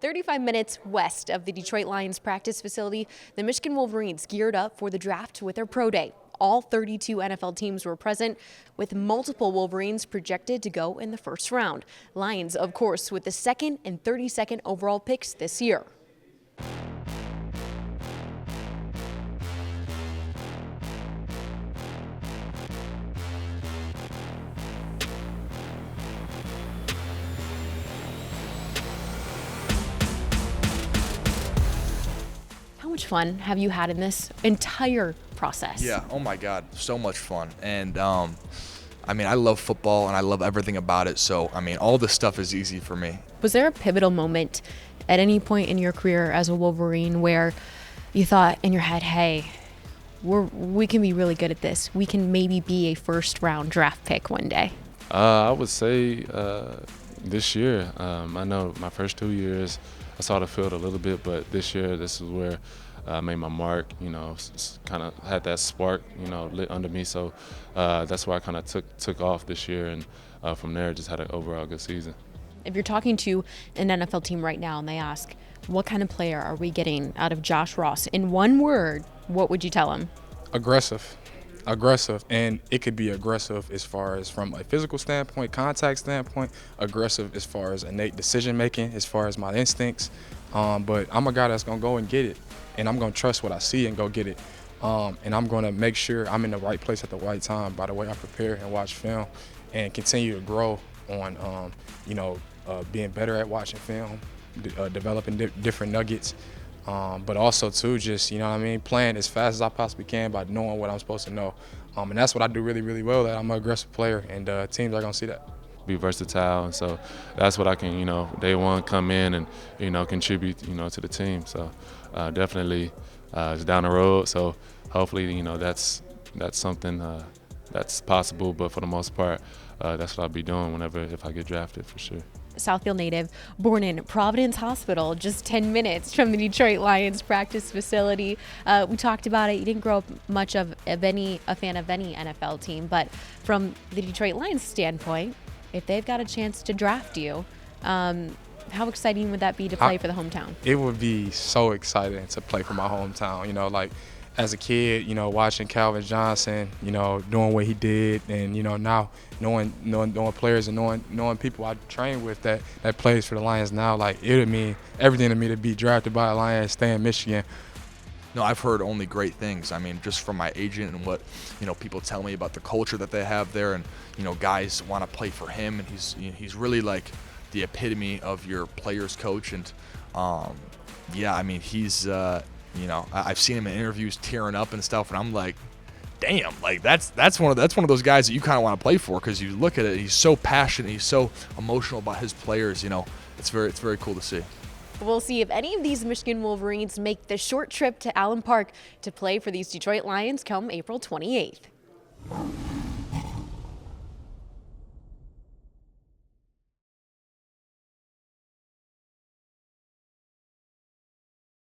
35 minutes west of the Detroit Lions practice facility, the Michigan Wolverines geared up for the draft with their pro day. All 32 NFL teams were present, with multiple Wolverines projected to go in the first round. Lions, of course, with the 2nd and 32nd overall picks this year. How much fun have you had in this entire process? Yeah, oh my God, so much fun. And I mean, I love football and I love everything about it. So, I mean, all this stuff is easy for me. Was there a pivotal moment at any point in your career as a Wolverine where you thought in your head, hey, we can be really good at this. We can maybe be a first-round draft pick one day? I would say this year. I know my first 2 years, I saw the field a little bit, but this year, this is where I made my mark, you know, kind of had that spark, you know, lit under me. So that's why I kind of took off this year, and from there just had an overall good season. If you're talking to an NFL team right now and they ask, what kind of player are we getting out of Josh Ross? In one word, what would you tell them? Aggressive, and it could be aggressive as far as from a physical standpoint, contact standpoint, aggressive as far as innate decision making, as far as my instincts. But I'm a guy that's gonna go and get it, and I'm gonna trust what I see and go get it. And I'm gonna make sure I'm in the right place at the right time by the way I prepare and watch film, and continue to grow on, being better at watching film, developing different nuggets. But also too, just, you know what I mean, playing as fast as I possibly can by knowing what I'm supposed to know. And that's what I do really, really well. That I'm an aggressive player, and teams are gonna see that. Be versatile, and so that's what I can, you know, day one come in and, you know, contribute, you know, to the team. So definitely it's down the road. So hopefully, you know, that's something that's possible. But for the most part, that's what I'll be doing if I get drafted, for sure. Southfield native, born in Providence Hospital, just 10 minutes from the Detroit Lions practice facility. We talked about it. You didn't grow up much of a fan of any NFL team, but from the Detroit Lions standpoint, if they've got a chance to draft you, how exciting would that be to play for the hometown? It would be so exciting to play for my hometown. You know, like as a kid, you know, watching Calvin Johnson, you know, doing what he did, and, you know, now knowing players and knowing people I train with that plays for the Lions now, like, it would mean everything to me to be drafted by a Lions, stay in Michigan. No, I've heard only great things. I mean, just from my agent and what, you know, people tell me about the culture that they have there, and, you know, guys want to play for him, and he's really like the epitome of your player's coach. And yeah, I mean, he's you know, I've seen him in interviews tearing up and stuff, and I'm like, damn, like that's one of those guys that you kind of want to play for, because you look at it, he's so passionate, he's so emotional about his players. You know, it's very cool to see. We'll see if any of these Michigan Wolverines make the short trip to Allen Park to play for these Detroit Lions come April 28th.